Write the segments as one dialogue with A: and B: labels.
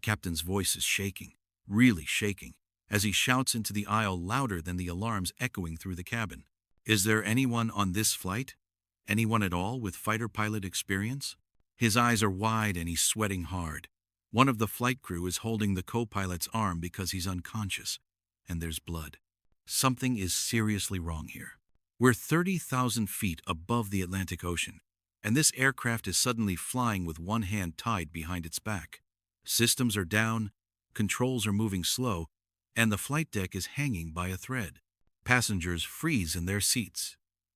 A: captain's voice is shaking, really shaking, as he shouts into the aisle louder than the alarms echoing through the cabin. Is there anyone on this flight? Anyone at all with fighter pilot experience? His eyes are wide and he's sweating hard. One of the flight crew is holding the co-pilot's arm because he's unconscious, and there's blood. Something is seriously wrong here. We're 30,000 feet above the Atlantic Ocean, and this aircraft is suddenly flying with one hand tied behind its back. Systems are down, controls are moving slow, and the flight deck is hanging by a thread. Passengers freeze in their seats.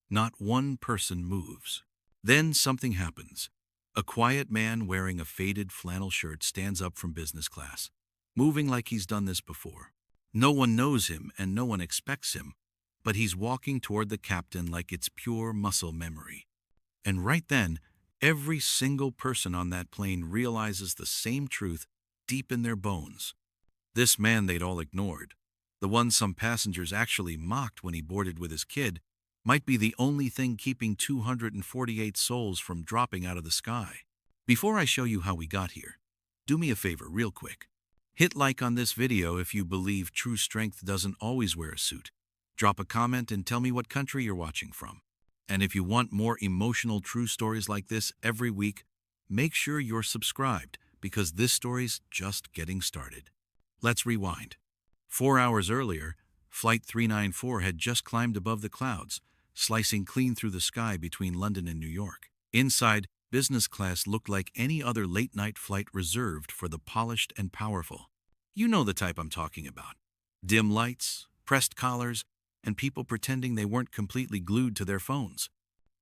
A: Not one person moves. Then something happens. A quiet man wearing a faded flannel shirt stands up from business class, moving like he's done this before. No one knows him and no one expects him, but he's walking toward the captain like it's pure muscle memory. And right then, every single person on that plane realizes the same truth deep in their bones. This man they'd all ignored, the one some passengers actually mocked when he boarded with his kid, might be the only thing keeping 248 souls from dropping out of the sky. Before I show you how we got here, do me a favor real quick. Hit like on this video if you believe true strength doesn't always wear a suit. Drop a comment and tell me what country you're watching from. And if you want more emotional true stories like this every week, make sure you're subscribed because this story's just getting started. Let's rewind. 4 hours earlier, Flight 394 had just climbed above the clouds, slicing clean through the sky between London and New York. Inside, business class looked like any other late-night flight reserved for the polished and powerful. You know the type I'm talking about. Dim lights, pressed collars, and people pretending they weren't completely glued to their phones.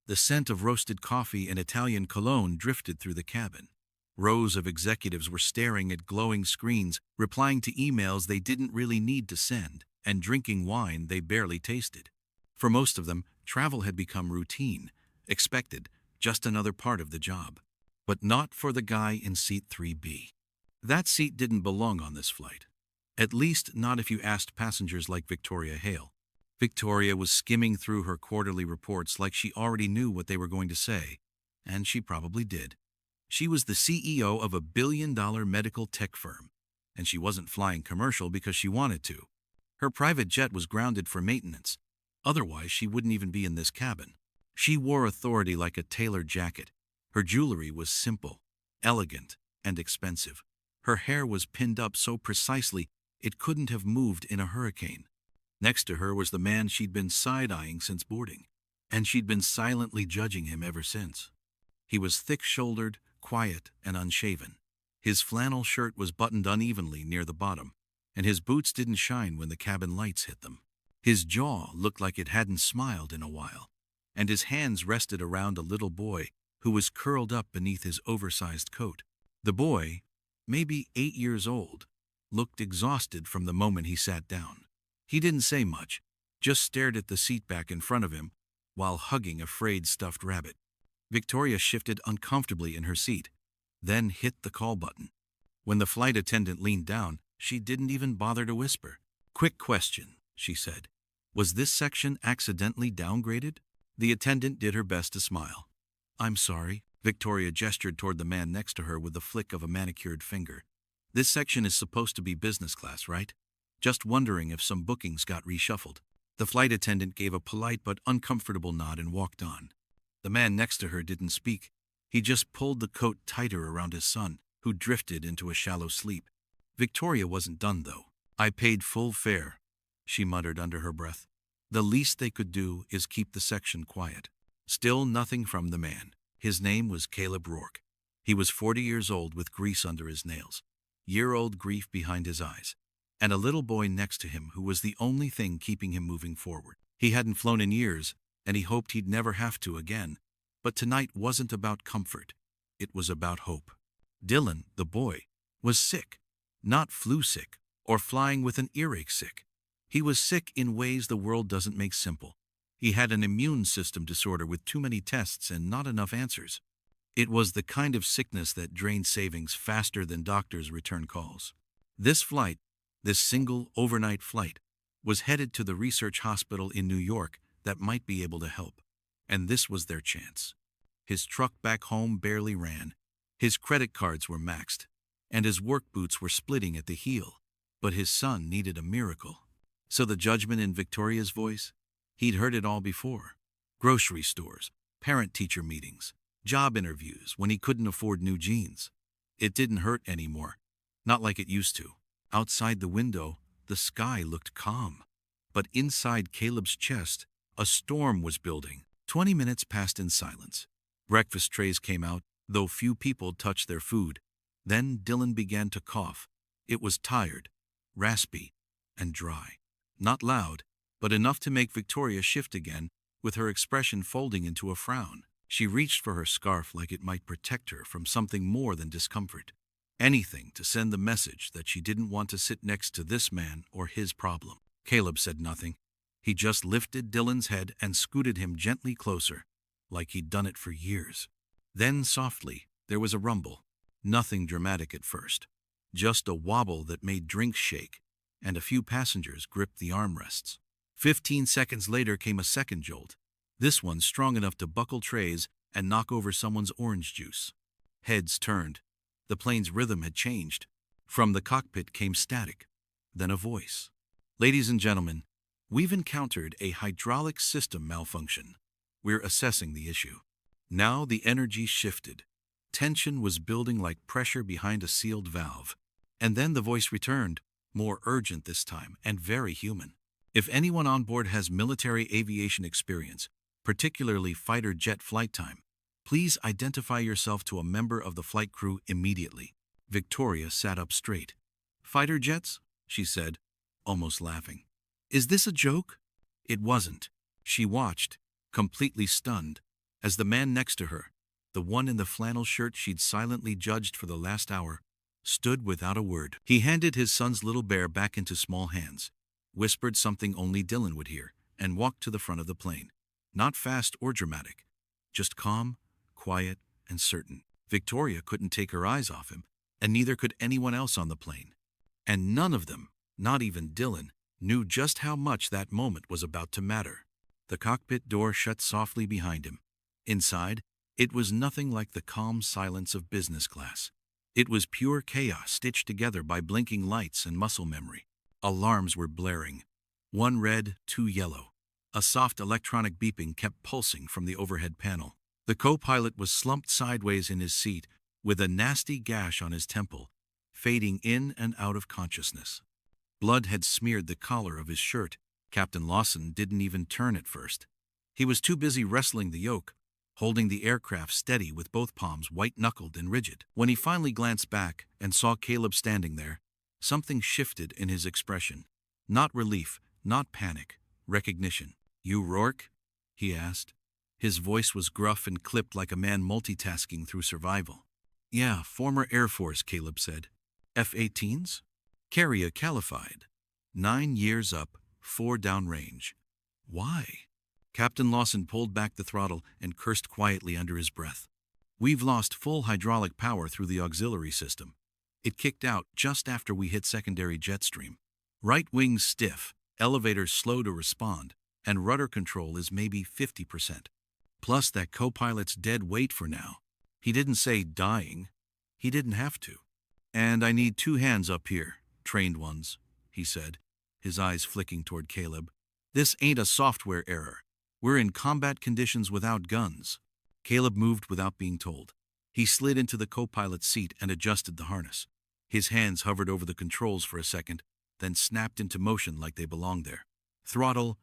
A: The scent of roasted coffee and Italian cologne drifted through the cabin. Rows of executives were staring at glowing screens, replying to emails they didn't really need to send, and drinking wine they barely tasted. For most of them, travel had become routine, expected, just another part of the job. But not for the guy in seat 3B. That seat didn't belong on this flight. At least not if you asked passengers like Victoria Hale. Victoria was skimming through her quarterly reports like she already knew what they were going to say, and she probably did. She was the CEO of a billion-dollar medical tech firm, and she wasn't flying commercial because she wanted to. Her private jet was grounded for maintenance. Otherwise, she wouldn't even be in this cabin. She wore authority like a tailored jacket. Her jewelry was simple, elegant, and expensive. Her hair was pinned up so precisely it couldn't have moved in a hurricane. Next to her was the man she'd been side-eyeing since boarding, and she'd been silently judging him ever since. He was thick-shouldered, quiet, and unshaven. His flannel shirt was buttoned unevenly near the bottom, and his boots didn't shine when the cabin lights hit them. His jaw looked like it hadn't smiled in a while, and his hands rested around a little boy who was curled up beneath his oversized coat. The boy, maybe 8 years old, looked exhausted from the moment he sat down. He didn't say much, just stared at the seat back in front of him while hugging a frayed stuffed rabbit. Victoria shifted uncomfortably in her seat, then hit the call button. When the flight attendant leaned down, she didn't even bother to whisper. "Quick question," she said. "Was this section accidentally downgraded?" The attendant did her best to smile. "I'm sorry." Victoria gestured toward the man next to her with the flick of a manicured finger. "This section is supposed to be business class, right? Just wondering if some bookings got reshuffled." The flight attendant gave a polite but uncomfortable nod and walked on. The man next to her didn't speak. He just pulled the coat tighter around his son, who drifted into a shallow sleep. Victoria wasn't done, though. "I paid full fare," she muttered under her breath. The least they could do is keep the section quiet. Still nothing from the man. His name was Caleb Rourke. He was 40 years old with grease under his nails, year-old grief behind his eyes, and a little boy next to him who was the only thing keeping him moving forward. He hadn't flown in years, and he hoped he'd never have to again. But tonight wasn't about comfort. It was about hope. Dylan, the boy, was sick. Not flu sick or flying with an earache sick. He was sick in ways the world doesn't make simple. He had an immune system disorder with too many tests and not enough answers. It was the kind of sickness that drained savings faster than doctors' return calls. This flight, this single overnight flight, was headed to the research hospital in New York that might be able to help. And this was their chance. His truck back home barely ran. His credit cards were maxed. and his work boots were splitting at the heel. But his son needed a miracle. So the judgment in Victoria's voice? He'd heard it all before. Grocery stores, parent-teacher meetings, job interviews when he couldn't afford new jeans. It didn't hurt anymore, not like it used to. Outside the window, the sky looked calm. But inside Caleb's chest, a storm was building. 20 minutes passed in silence. Breakfast trays came out, though few people touched their food. Then Dylan began to cough. It was tired, raspy, and dry. Not loud, but enough to make Victoria shift again, with her expression folding into a frown. She reached for her scarf like it might protect her from something more than discomfort. Anything to send the message that she didn't want to sit next to this man or his problem. Caleb said nothing. He just lifted Dylan's head and scooted him gently closer, like he'd done it for years. Then softly, there was a rumble. Nothing dramatic at first. Just a wobble that made drinks shake, and a few passengers gripped the armrests. 15 seconds later came a second jolt, this one strong enough to buckle trays and knock over someone's orange juice. Heads turned. The plane's rhythm had changed. From the cockpit came static, then a voice. "Ladies and gentlemen, we've encountered a hydraulic system malfunction. We're assessing the issue." Now the energy shifted. Tension was building like pressure behind a sealed valve. And then the voice returned, more urgent this time, and very human. "If anyone on board has military aviation experience, particularly fighter jet flight time, please identify yourself to a member of the flight crew immediately." Victoria sat up straight. "Fighter jets?" she said, almost laughing. "Is this a joke?" It wasn't. She watched, completely stunned, as the man next to her, the one in the flannel shirt she'd silently judged for the last hour, stood without a word. He handed his son's little bear back into small hands, whispered something only Dylan would hear, and walked to the front of the plane. Not fast or dramatic, just calm, quiet, and certain. Victoria couldn't take her eyes off him, and neither could anyone else on the plane. And none of them, not even Dylan, knew just how much that moment was about to matter. The cockpit door shut softly behind him. Inside, it was nothing like the calm silence of business class. It was pure chaos stitched together by blinking lights and muscle memory. Alarms were blaring. One red, two yellow. A soft electronic beeping kept pulsing from the overhead panel. The co-pilot was slumped sideways in his seat, with a nasty gash on his temple, fading in and out of consciousness. Blood had smeared the collar of his shirt. Captain Lawson didn't even turn at first. He was too busy wrestling the yoke, holding the aircraft steady with both palms white-knuckled and rigid. When he finally glanced back and saw Caleb standing there, something shifted in his expression. Not relief, not panic, recognition. "You Rourke?" he asked. His voice was gruff and clipped like a man multitasking through survival. "Yeah, former Air Force," Caleb said. "F-18s? Carrier qualified. 9 years up, 4 downrange." "Why?" Captain Lawson pulled back the throttle and cursed quietly under his breath. "We've lost full hydraulic power through the auxiliary system. It kicked out just after we hit secondary jet stream. Right wing's stiff, elevators slow to respond, and rudder control is maybe 50%. Plus that co-pilot's dead weight for now." He didn't say dying. He didn't have to. "And I need 2 hands up here, trained ones," he said, his eyes flicking toward Caleb. "This ain't a software error. We're in combat conditions without guns." Caleb moved without being told. He slid into the co-pilot's seat and adjusted the harness. His hands hovered over the controls for a second, then snapped into motion like they belonged there. Throttle,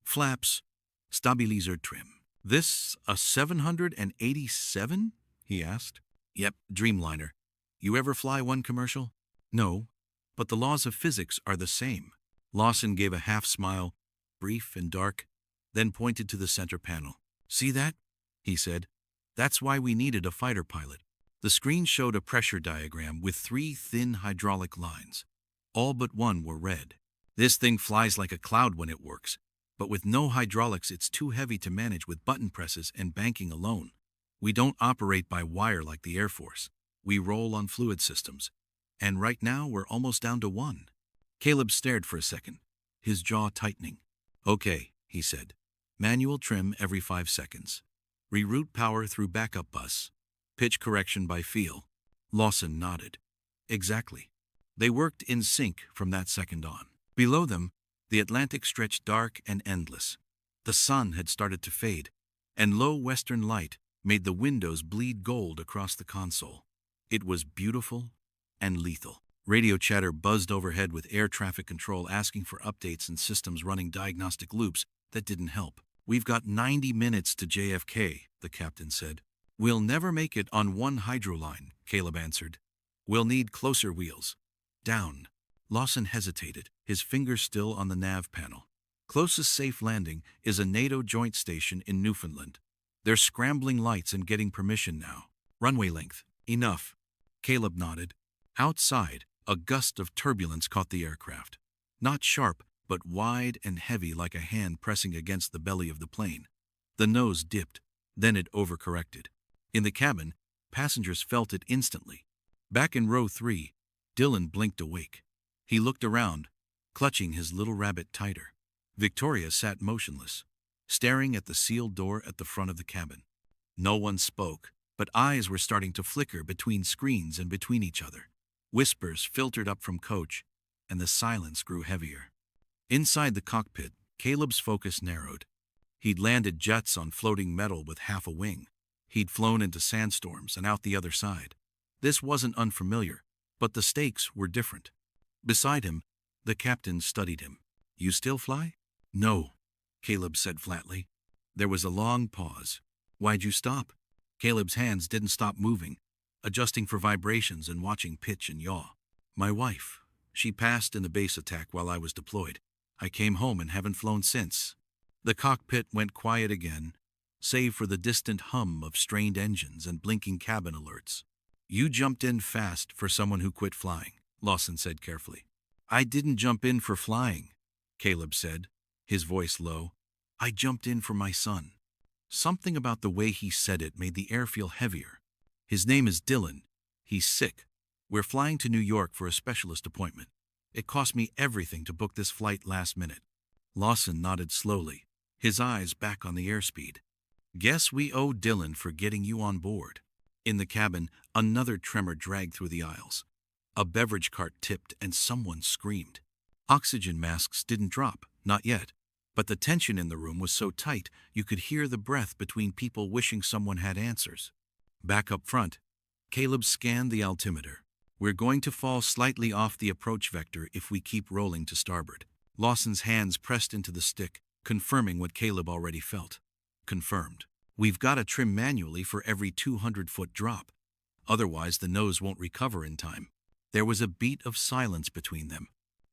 A: flaps, stabilizer trim. "This a 787? he asked. "Yep, Dreamliner. You ever fly one commercial?" "No, but the laws of physics are the same." Lawson gave a half smile, brief and dark, then pointed to the center panel. "See that?" he said. "That's why we needed a fighter pilot." The screen showed a pressure diagram with 3 thin hydraulic lines. All but one were red. "This thing flies like a cloud when it works, but with no hydraulics it's too heavy to manage with button presses and banking alone. We don't operate by wire like the Air Force. We roll on fluid systems. And right now we're almost down to 1. Caleb stared for a second, his jaw tightening. "Okay," he said. "Manual trim every 5 seconds. Reroute power through backup bus. Pitch correction by feel." Lawson nodded. Exactly. They worked in sync from that second on. Below them, the Atlantic stretched dark and endless. The sun had started to fade, and low western light made the windows bleed gold across the console. It was beautiful and lethal. Radio chatter buzzed overhead with air traffic control asking for updates and systems running diagnostic loops that didn't help. "We've got 90 minutes to JFK, the captain said. "We'll never make it on one hydro line," Caleb answered. "We'll need closer wheels." "Down." Lawson hesitated, his fingers still on the nav panel. "Closest safe landing is a NATO joint station in Newfoundland. They're scrambling lights and getting permission now." "Runway length." "Enough." Caleb nodded. Outside, a gust of turbulence caught the aircraft. Not sharp, but wide and heavy like a hand pressing against the belly of the plane. The nose dipped, then it overcorrected. In the cabin, passengers felt it instantly. Back in row 3, Dylan blinked awake. He looked around, clutching his little rabbit tighter. Victoria sat motionless, staring at the sealed door at the front of the cabin. No one spoke, but eyes were starting to flicker between screens and between each other. Whispers filtered up from coach, and the silence grew heavier. Inside the cockpit, Caleb's focus narrowed. He'd landed jets on floating metal with half a wing. He'd flown into sandstorms and out the other side. This wasn't unfamiliar, but the stakes were different. Beside him, the captain studied him. "You still fly?" "No," Caleb said flatly. There was a long pause. "Why'd you stop?" Caleb's hands didn't stop moving, adjusting for vibrations and watching pitch and yaw. "My wife. She passed in a base attack while I was deployed. I came home and haven't flown since." The cockpit went quiet again, save for the distant hum of strained engines and blinking cabin alerts. "You jumped in fast for someone who quit flying," Lawson said carefully. "I didn't jump in for flying," Caleb said, his voice low. "I jumped in for my son." Something about the way he said it made the air feel heavier. "His name is Dylan. He's sick. We're flying to New York for a specialist appointment. It cost me everything to book this flight last minute." Lawson nodded slowly, his eyes back on the airspeed. "Guess we owe Dylan for getting you on board." In the cabin, another tremor dragged through the aisles. A beverage cart tipped and someone screamed. Oxygen masks didn't drop, not yet, but the tension in the room was so tight you could hear the breath between people wishing someone had answers. Back up front, Caleb scanned the altimeter. "We're going to fall slightly off the approach vector if we keep rolling to starboard." Lawson's hands pressed into the stick, confirming what Caleb already felt. "Confirmed. We've got to trim manually for every 200-foot drop. Otherwise, the nose won't recover in time." There was a beat of silence between them.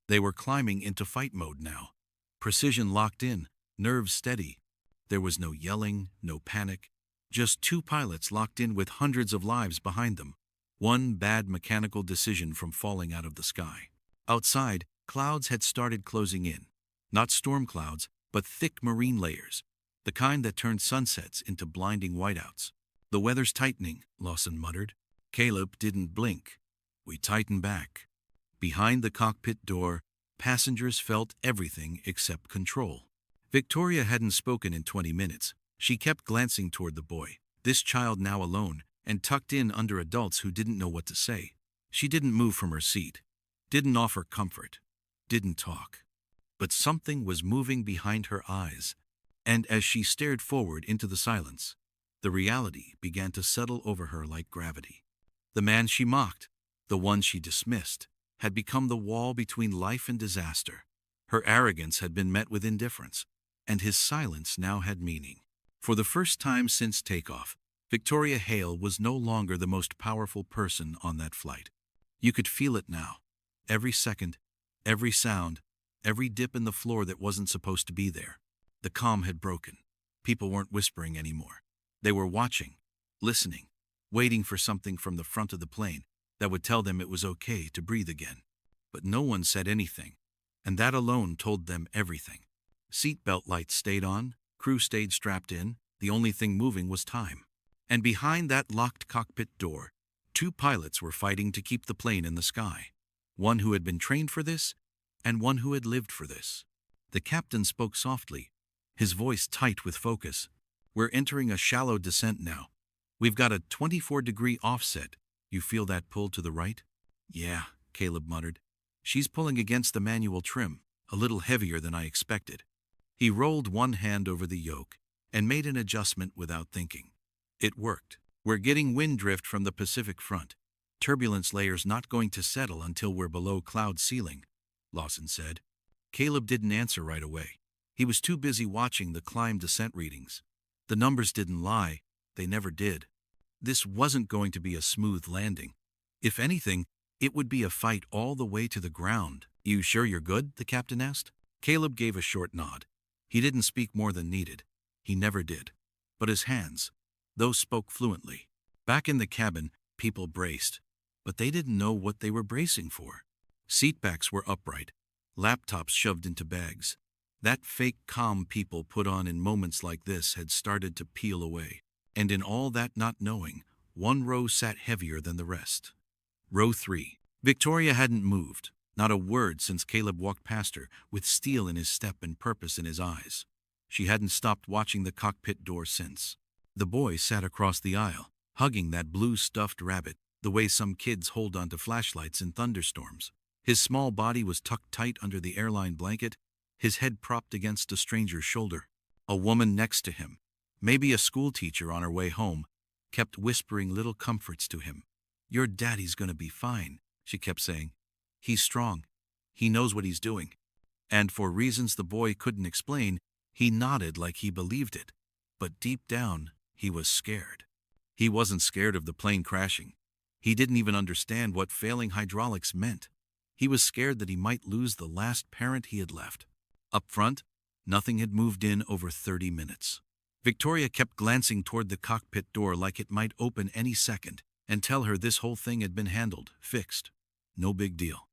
A: They were climbing into fight mode now. Precision locked in, nerves steady. There was no yelling, no panic. Just two pilots locked in with hundreds of lives behind them. One bad mechanical decision from falling out of the sky. Outside, clouds had started closing in. Not storm clouds, but thick marine layers. The kind that turned sunsets into blinding whiteouts. "The weather's tightening," Lawson muttered. Caleb didn't blink. "We tighten back." Behind the cockpit door, passengers felt everything except control. Victoria hadn't spoken in 20 minutes. She kept glancing toward the boy, this child now alone and tucked in under adults who didn't know what to say. She didn't move from her seat, didn't offer comfort, didn't talk. But something was moving behind her eyes, and as she stared forward into the silence, the reality began to settle over her like gravity. The man she mocked, the one she dismissed, had become the wall between life and disaster. Her arrogance had been met with indifference, and his silence now had meaning. For the first time since takeoff, Victoria Hale was no longer the most powerful person on that flight. You could feel it now. Every second, every sound, every dip in the floor that wasn't supposed to be there. The calm had broken. People weren't whispering anymore. They were watching, listening, waiting for something from the front of the plane that would tell them it was okay to breathe again. But no one said anything, and that alone told them everything. Seatbelt lights stayed on, crew stayed strapped in, the only thing moving was time. And behind that locked cockpit door, two pilots were fighting to keep the plane in the sky. One who had been trained for this, and one who had lived for this. The captain spoke softly, his voice tight with focus. "We're entering a shallow descent now. We've got a 24-degree offset. You feel that pull to the right?" Yeah, Caleb muttered. She's pulling against the manual trim, a little heavier than I expected. He rolled one hand over the yoke and made an adjustment without thinking. It worked. We're getting wind drift from the Pacific front. Turbulence layer's not going to settle until we're below cloud ceiling, Lawson said. Caleb didn't answer right away. He was too busy watching the climb descent readings. The numbers didn't lie. They never did. This wasn't going to be a smooth landing. If anything, it would be a fight all the way to the ground. You sure you're good? The captain asked. Caleb gave a short nod. He didn't speak more than needed. He never did. But his hands, those spoke fluently. Back in the cabin, people braced. But they didn't know what they were bracing for. Seatbacks were upright, laptops shoved into bags. That fake calm people put on in moments like this had started to peel away. And in all that not knowing, one row sat heavier than the rest. Row 3. Victoria hadn't moved, not a word since Caleb walked past her, with steel in his step and purpose in his eyes. She hadn't stopped watching the cockpit door since. The boy sat across the aisle, hugging that blue stuffed rabbit, the way some kids hold onto flashlights in thunderstorms. His small body was tucked tight under the airline blanket, his head propped against a stranger's shoulder. A woman next to him, maybe a schoolteacher on her way home, kept whispering little comforts to him. Your daddy's gonna be fine, she kept saying. He's strong. He knows what he's doing. And for reasons the boy couldn't explain, he nodded like he believed it. But deep down, he was scared. He wasn't scared of the plane crashing. He didn't even understand what failing hydraulics meant. He was scared that he might lose the last parent he had left. Up front, nothing had moved in over 30 minutes. Victoria kept glancing toward the cockpit door like it might open any second and tell her this whole thing had been handled, fixed. No big deal.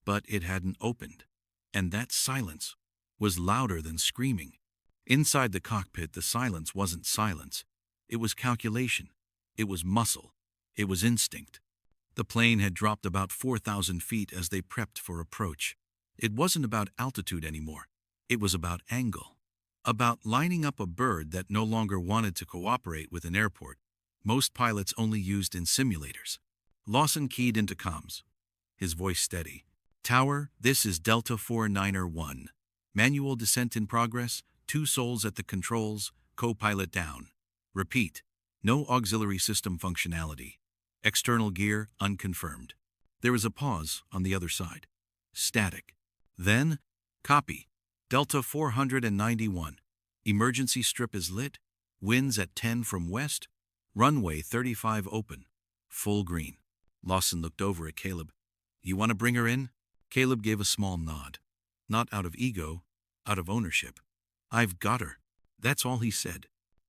A: But it hadn't opened. And that silence was louder than screaming. Inside the cockpit, the silence wasn't silence. It was calculation. It was muscle. It was instinct. The plane had dropped about 4,000 feet as they prepped for approach. It wasn't about altitude anymore. It was about angle. About lining up a bird that no longer wanted to cooperate with an airport. Most pilots only used in simulators. Lawson keyed into comms, his voice steady. Tower, this is Delta 49er1. Manual descent in progress, 2 souls at the controls, co-pilot down. Repeat, no auxiliary system functionality. External gear unconfirmed. There was a pause on the other side. Static. Then, copy. Delta 491. Emergency strip is lit. Winds at 10 from west. Runway 35 open. Full green. Lawson looked over at Caleb. You want to bring her in? Caleb gave a small nod. Not out of ego, out of ownership. I've got her. That's all he said.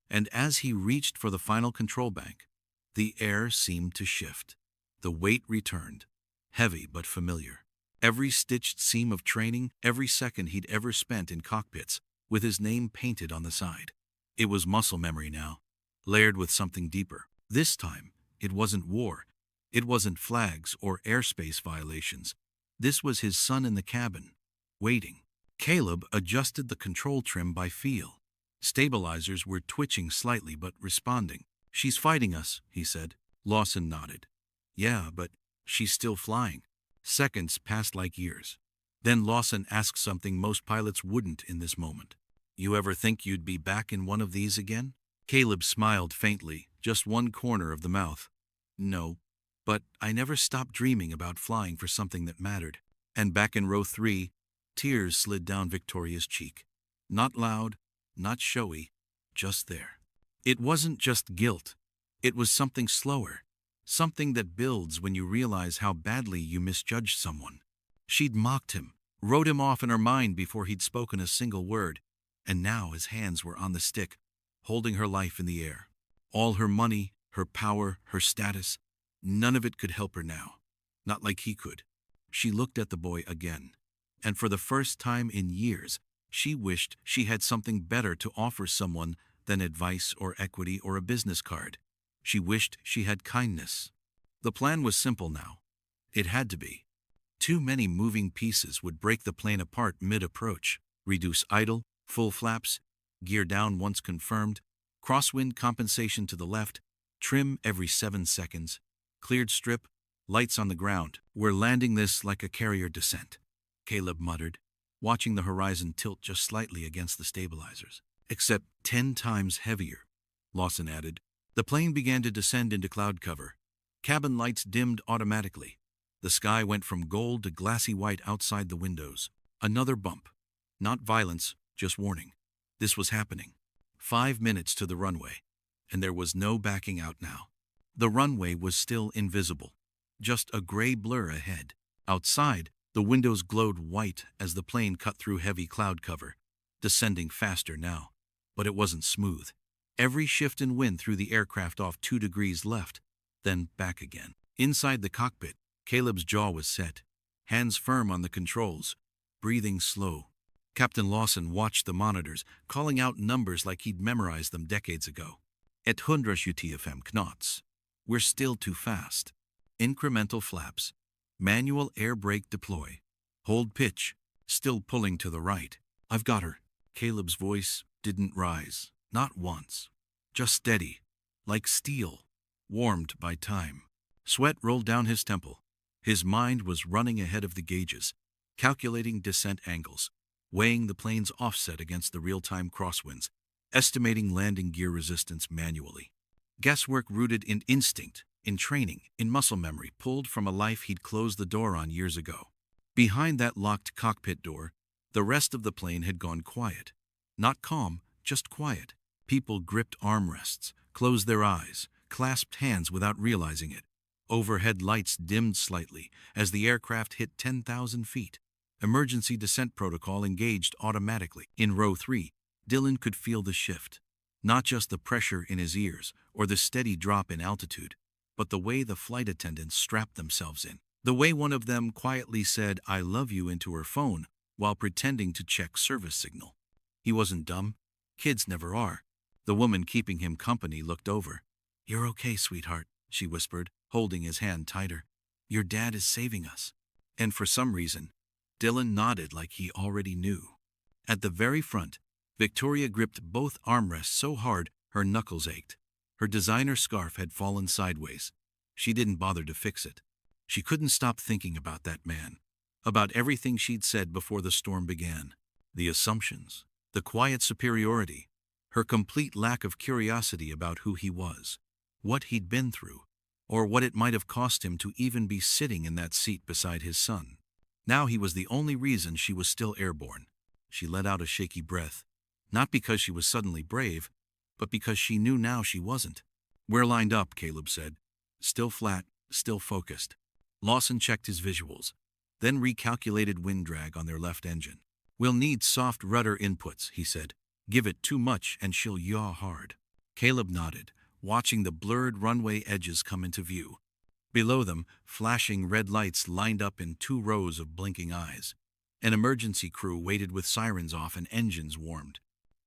A: And as he reached for the final control bank, the air seemed to shift. The weight returned. Heavy but familiar. Every stitched seam of training, every second he'd ever spent in cockpits, with his name painted on the side. It was muscle memory now, layered with something deeper. This time, it wasn't war. It wasn't flags or airspace violations. This was his son in the cabin, waiting. Caleb adjusted the control trim by feel. Stabilizers were twitching slightly but responding. She's fighting us, he said. Lawson nodded. Yeah, but she's still flying. Seconds passed like years. Then Lawson asked something most pilots wouldn't in this moment. You ever think you'd be back in one of these again? Caleb smiled faintly, just one corner of the mouth. No, but I never stopped dreaming about flying for something that mattered. And back in row 3, tears slid down Victoria's cheek. Not loud, not showy, just there. It wasn't just guilt. It was something slower. Something that builds when you realize how badly you misjudged someone. She'd mocked him, wrote him off in her mind before he'd spoken a single word, and now his hands were on the stick, holding her life in the air. All her money, her power, her status, none of it could help her now. Not like he could. She looked at the boy again, and for the first time in years, she wished she had something better to offer someone than advice or equity or a business card. She wished she had kindness. The plan was simple now. It had to be. Too many moving pieces would break the plane apart mid-approach. Reduce idle, full flaps, gear down once confirmed, crosswind compensation to the left, trim every 7 seconds, cleared strip, Lights on the ground. We're landing this like a carrier descent, Caleb muttered, watching the horizon tilt just slightly against the stabilizers. Except 10 times heavier, Lawson added. The plane began to descend into cloud cover. Cabin lights dimmed automatically. The sky went from gold to glassy white outside the windows. Another bump. Not violence, just warning. This was happening. 5 minutes to the runway, and there was no backing out now. The runway was still invisible, just a gray blur ahead. Outside, the windows glowed white as the plane cut through heavy cloud cover, descending faster now. But it wasn't smooth. Every shift in wind threw the aircraft off 2 degrees left, then back again. Inside the cockpit, Caleb's jaw was set, hands firm on the controls, breathing slow. Captain Lawson watched the monitors, calling out numbers like he'd memorized them decades ago. 175 knots. We're still too fast. Incremental flaps. Manual air brake deploy. Hold pitch. Still pulling to the right. I've got her. Caleb's voice didn't rise. Not once. Just steady. Like steel. Warmed by time. Sweat rolled down his temple. His mind was running ahead of the gauges, calculating descent angles, weighing the plane's offset against the real-time crosswinds, estimating landing gear resistance manually. Guesswork rooted in instinct, in training, in muscle memory, pulled from a life he'd closed the door on years ago. Behind that locked cockpit door, the rest of the plane had gone quiet. Not calm, just quiet. People gripped armrests, closed their eyes, clasped hands without realizing it. Overhead lights dimmed slightly as the aircraft hit 10,000 feet. Emergency descent protocol engaged automatically. In row 3, Dylan could feel the shift. Not just the pressure in his ears or the steady drop in altitude, but the way the flight attendants strapped themselves in. The way one of them quietly said, "I love you," into her phone while pretending to check service signal. He wasn't dumb. Kids never are. The woman keeping him company looked over. "You're okay, sweetheart," she whispered, holding his hand tighter. "Your dad is saving us." And for some reason, Dylan nodded like he already knew. At the very front, Victoria gripped both armrests so hard her knuckles ached. Her designer scarf had fallen sideways. She didn't bother to fix it. She couldn't stop thinking about that man, about everything she'd said before the storm began. The assumptions, the quiet superiority, her complete lack of curiosity about who he was, what he'd been through, or what it might have cost him to even be sitting in that seat beside his son. Now he was the only reason she was still airborne. She let out a shaky breath, not because she was suddenly brave, but because she knew now she wasn't. "We're lined up," Caleb said. Still flat, still focused. Lawson checked his visuals, then recalculated wind drag on their left engine. "We'll need soft rudder inputs," he said. "Give it too much and she'll yaw hard." Caleb nodded, watching the blurred runway edges come into view. Below them, flashing red lights lined up in 2 rows of blinking eyes. An emergency crew waited with sirens off and engines warmed.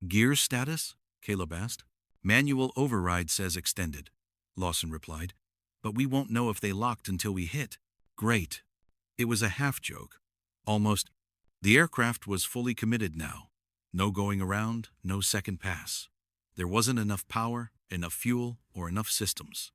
A: "Gear status?" Caleb asked. "Manual override says extended," Lawson replied. "But we won't know if they locked until we hit." "Great." It was a half joke. Almost. The aircraft was fully committed now. No going around, no second pass. There wasn't enough power, enough fuel, or enough systems.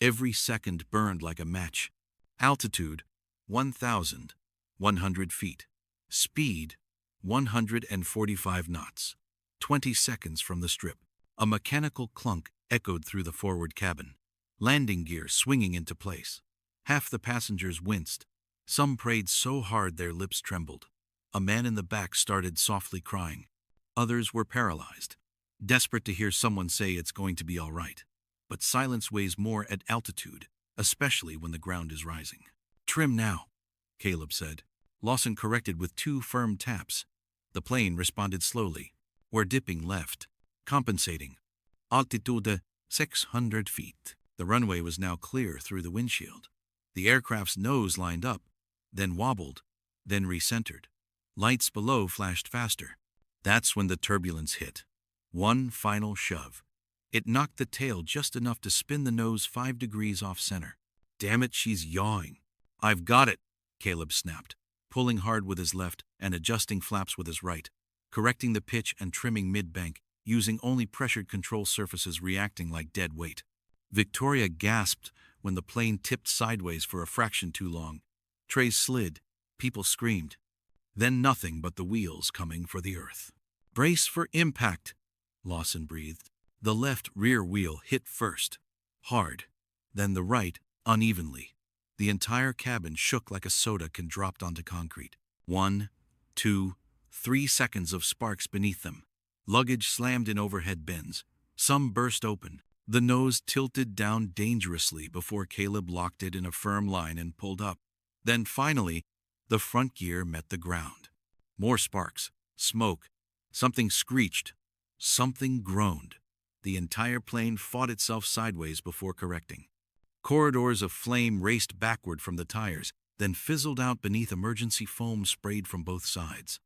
A: Every second burned like a match. Altitude, 1,100 feet. Speed, 145 knots. 20 seconds from the strip. A mechanical clunk echoed through the forward cabin. Landing gear swinging into place. Half the passengers winced. Some prayed so hard their lips trembled. A man in the back started softly crying. Others were paralyzed, desperate to hear someone say it's going to be all right. But silence weighs more at altitude, especially when the ground is rising. "Trim now," Caleb said. Lawson corrected with 2 firm taps. The plane responded slowly. "We're dipping left, compensating. Altitude 600 feet. The runway was now clear through the windshield. The aircraft's nose lined up, then wobbled, then recentered. Lights below flashed faster. That's when the turbulence hit. One final shove. It knocked the tail just enough to spin the nose 5 degrees off center. "Damn it, she's yawing." "I've got it," Caleb snapped, pulling hard with his left and adjusting flaps with his right, correcting the pitch and trimming mid-bank, using only pressured control surfaces reacting like dead weight. Victoria gasped when the plane tipped sideways for a fraction too long. Trays slid. People screamed. Then nothing but the wheels coming for the earth. "Brace for impact," Lawson breathed. The left rear wheel hit first, hard, then the right, unevenly. The entire cabin shook like a soda can dropped onto concrete. 1, 2, 3 seconds of sparks beneath them. Luggage slammed in overhead bins. Some burst open. The nose tilted down dangerously before Caleb locked it in a firm line and pulled up. Then finally, the front gear met the ground. More sparks, smoke. Something screeched. Something groaned. The entire plane fought itself sideways before correcting. Corridors of flame raced backward from the tires, then fizzled out beneath emergency foam sprayed from both sides.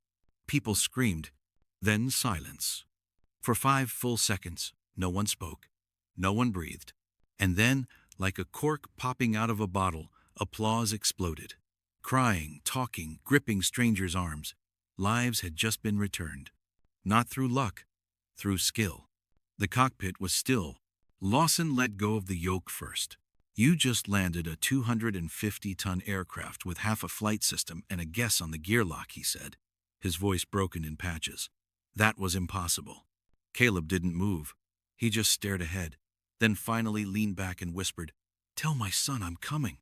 A: People screamed, then silence. For 5 full seconds, no one spoke, no one breathed. And then, like a cork popping out of a bottle, applause exploded. Crying, talking, gripping strangers' arms. Lives had just been returned. Not through luck, through skill. The cockpit was still. Lawson let go of the yoke first. "You just landed a 250-ton aircraft with half a flight system and a guess on the gear lock," he said, his voice broken in patches. "That was impossible." Caleb didn't move. He just stared ahead, then finally leaned back and whispered, "Tell my son I'm coming,"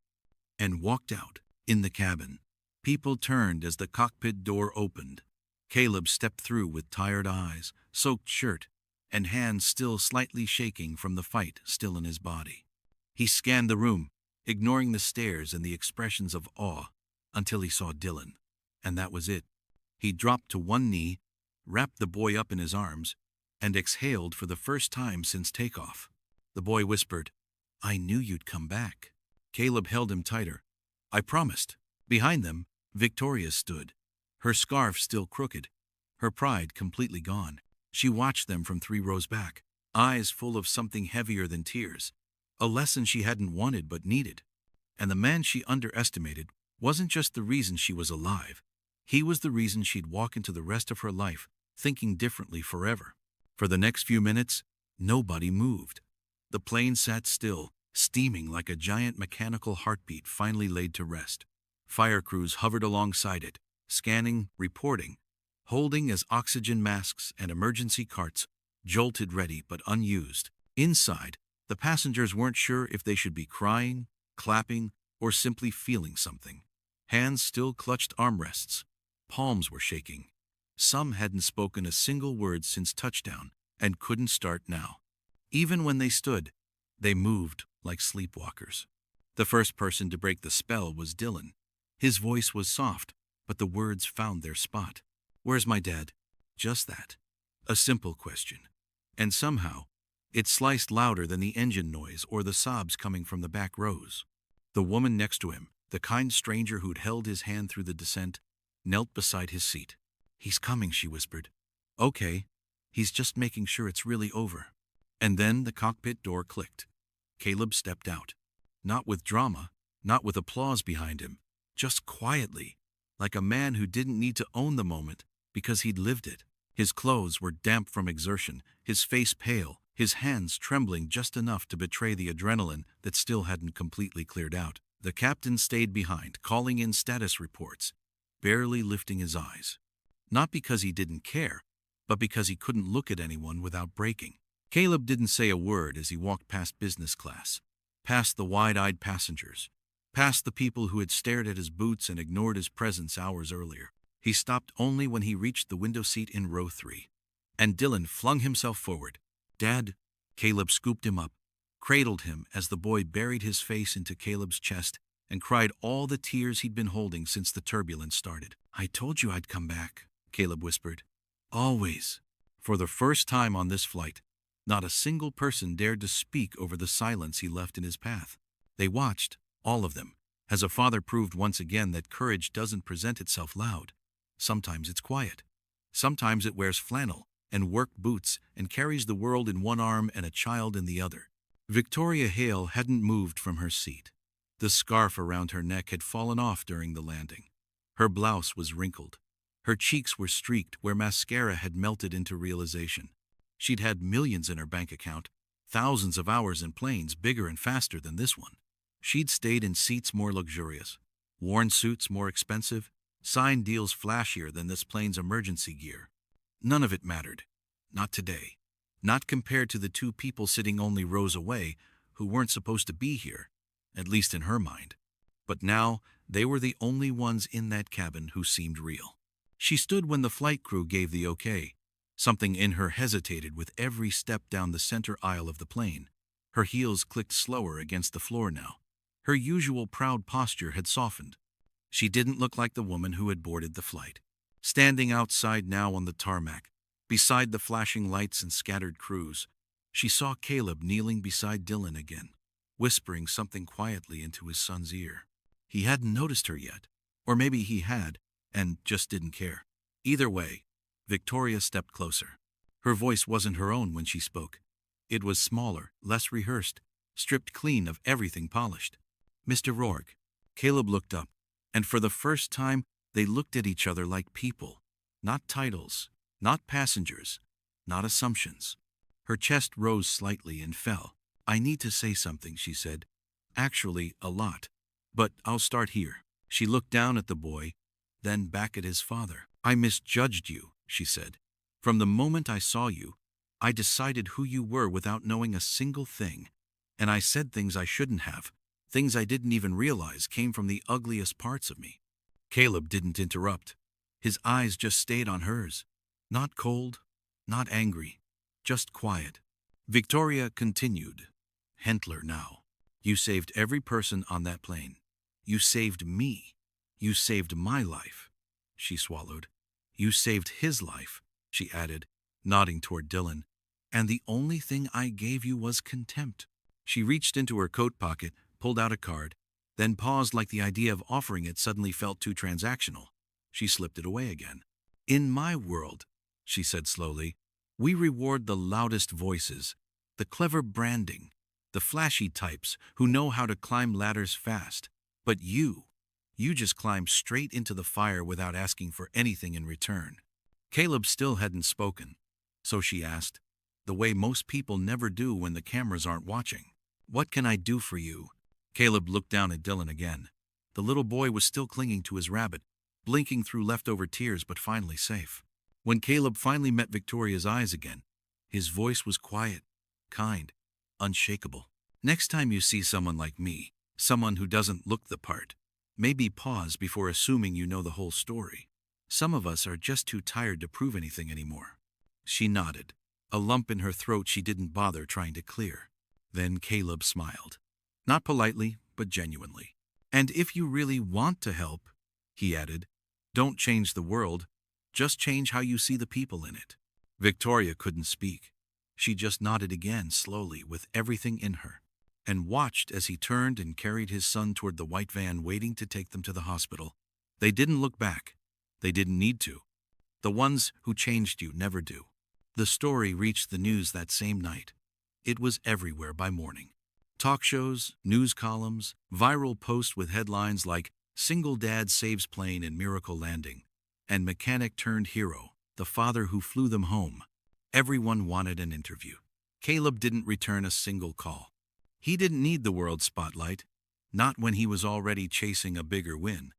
A: and walked out. In the cabin, people turned as the cockpit door opened. Caleb stepped through with tired eyes, soaked shirt, and hands still slightly shaking from the fight still in his body. He scanned the room, ignoring the stares and the expressions of awe, until he saw Dylan. And that was it. He dropped to one knee, wrapped the boy up in his arms, and exhaled for the first time since takeoff. The boy whispered, "I knew you'd come back." Caleb held him tighter. "I promised." Behind them, Victoria stood, her scarf still crooked, her pride completely gone. She watched them from 3 rows back, eyes full of something heavier than tears, a lesson she hadn't wanted but needed. And the man she underestimated wasn't just the reason she was alive. He was the reason she'd walk into the rest of her life thinking differently forever. For the next few minutes, nobody moved. The plane sat still, steaming like a giant mechanical heartbeat finally laid to rest. Fire crews hovered alongside it, scanning, reporting, holding as oxygen masks and emergency carts jolted ready but unused. Inside, the passengers weren't sure if they should be crying, clapping, or simply feeling something. Hands still clutched armrests. Palms were shaking. Some hadn't spoken a single word since touchdown and couldn't start now. Even when they stood, they moved like sleepwalkers. The first person to break the spell was Dylan. His voice was soft, but the words found their spot. "Where's my dad?" Just that. A simple question. And somehow, it sliced louder than the engine noise or the sobs coming from the back rows. The woman next to him, the kind stranger who'd held his hand through the descent, knelt beside his seat. "He's coming," she whispered. "Okay. He's just making sure it's really over." And then the cockpit door clicked. Caleb stepped out. Not with drama, not with applause behind him, just quietly, like a man who didn't need to own the moment because he'd lived it. His clothes were damp from exertion, his face pale, his hands trembling just enough to betray the adrenaline that still hadn't completely cleared out. The captain stayed behind, calling in status reports, barely lifting his eyes. Not because he didn't care, but because he couldn't look at anyone without breaking. Caleb didn't say a word as he walked past business class, past the wide-eyed passengers, past the people who had stared at his boots and ignored his presence hours earlier. He stopped only when he reached the window seat in row 3. And Dylan flung himself forward. "Dad." Caleb scooped him up, cradled him as the boy buried his face into Caleb's chest and cried all the tears he'd been holding since the turbulence started. "I told you I'd come back," Caleb whispered. "Always." For the first time on this flight, not a single person dared to speak over the silence he left in his path. They watched, all of them, as a father proved once again that courage doesn't present itself loud. Sometimes it's quiet. Sometimes it wears flannel and work boots and carries the world in one arm and a child in the other. Victoria Hale hadn't moved from her seat. The scarf around her neck had fallen off during the landing. Her blouse was wrinkled. Her cheeks were streaked where mascara had melted into realization. She'd had millions in her bank account, thousands of hours in planes bigger and faster than this one. She'd stayed in seats more luxurious, worn suits more expensive, signed deals flashier than this plane's emergency gear. None of it mattered. Not today. Not compared to the two people sitting only rows away who weren't supposed to be here, at least in her mind. But now, they were the only ones in that cabin who seemed real. She stood when the flight crew gave the okay. Something in her hesitated with every step down the center aisle of the plane. Her heels clicked slower against the floor now. Her usual proud posture had softened. She didn't look like the woman who had boarded the flight. Standing outside now on the tarmac, beside the flashing lights and scattered crews, she saw Caleb kneeling beside Dylan again, whispering something quietly into his son's ear. He hadn't noticed her yet, or maybe he had, and just didn't care. Either way, Victoria stepped closer. Her voice wasn't her own when she spoke. It was smaller, less rehearsed, stripped clean of everything polished. Mr. Rourke. Caleb looked up, and for the first time, they looked at each other like people. Not titles, not passengers, not assumptions. Her chest rose slightly and fell. I need to say something, she said. Actually, a lot. But I'll start here. She looked down at the boy, then back at his father. I misjudged you, she said. From the moment I saw you, I decided who you were without knowing a single thing. And I said things I shouldn't have. Things I didn't even realize came from the ugliest parts of me. Caleb didn't interrupt. His eyes just stayed on hers. Not cold, not angry, just quiet. Victoria continued. Hentler now. You saved every person on that plane. You saved me. You saved my life. She swallowed. You saved his life, she added, nodding toward Dylan. And the only thing I gave you was contempt. She reached into her coat pocket, pulled out a card, then paused like the idea of offering it suddenly felt too transactional. She slipped it away again. In my world, she said slowly, we reward the loudest voices, the clever branding, the flashy types who know how to climb ladders fast. But you just climbed straight into the fire without asking for anything in return. Caleb still hadn't spoken, so she asked, the way most people never do when the cameras aren't watching. What can I do for you? Caleb looked down at Dylan again. The little boy was still clinging to his rabbit, blinking through leftover tears but finally safe. When Caleb finally met Victoria's eyes again, his voice was quiet, kind, unshakable. Next time you see someone like me, someone who doesn't look the part, maybe pause before assuming you know the whole story. Some of us are just too tired to prove anything anymore. She nodded, a lump in her throat she didn't bother trying to clear. Then Caleb smiled. Not politely, but genuinely. And if you really want to help, he added, don't change the world, just change how you see the people in it. Victoria couldn't speak. She just nodded again slowly with everything in her, and watched as he turned and carried his son toward the white van waiting to take them to the hospital. They didn't look back. They didn't need to. The ones who changed you never do. The story reached the news that same night. It was everywhere by morning. Talk shows, news columns, viral posts with headlines like Single Dad Saves Plane in Miracle Landing, and Mechanic Turned Hero, the father who flew them home. Everyone wanted an interview. Caleb didn't return a single call. He didn't need the world spotlight, not when he was already chasing a bigger win,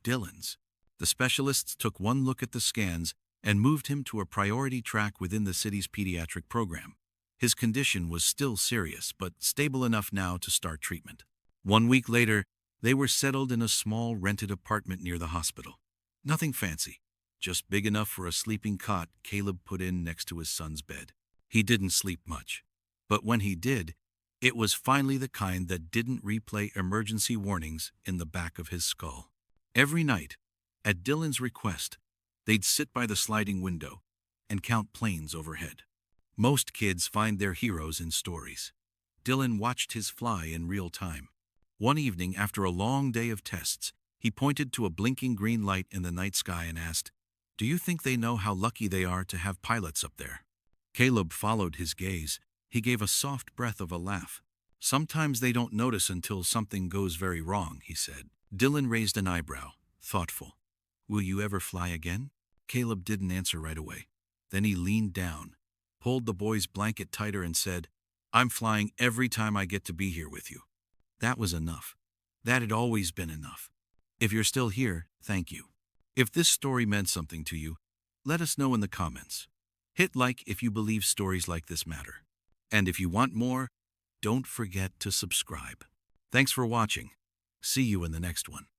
A: Dylan's. The specialists took one look at the scans and moved him to a priority track within the city's pediatric program. His condition was still serious, but stable enough now to start treatment. 1 week later, they were settled in a small rented apartment near the hospital. Nothing fancy, just big enough for a sleeping cot Caleb put in next to his son's bed. He didn't sleep much, but when he did, it was finally the kind that didn't replay emergency warnings in the back of his skull. Every night, at Dylan's request, they'd sit by the sliding window and count planes overhead. Most kids find their heroes in stories. Dylan watched his fly in real time. One evening, after a long day of tests, he pointed to a blinking green light in the night sky and asked, "Do you think they know how lucky they are to have pilots up there?" Caleb followed his gaze. He gave a soft breath of a laugh. "Sometimes they don't notice until something goes very wrong," he said. Dylan raised an eyebrow, thoughtful. "Will you ever fly again?" Caleb didn't answer right away. Then he leaned down, pulled the boy's blanket tighter and said, "I'm flying every time I get to be here with you." That was enough. That had always been enough. If you're still here, thank you. If this story meant something to you, let us know in the comments. Hit like if you believe stories like this matter. And if you want more, don't forget to subscribe. Thanks for watching. See you in the next one.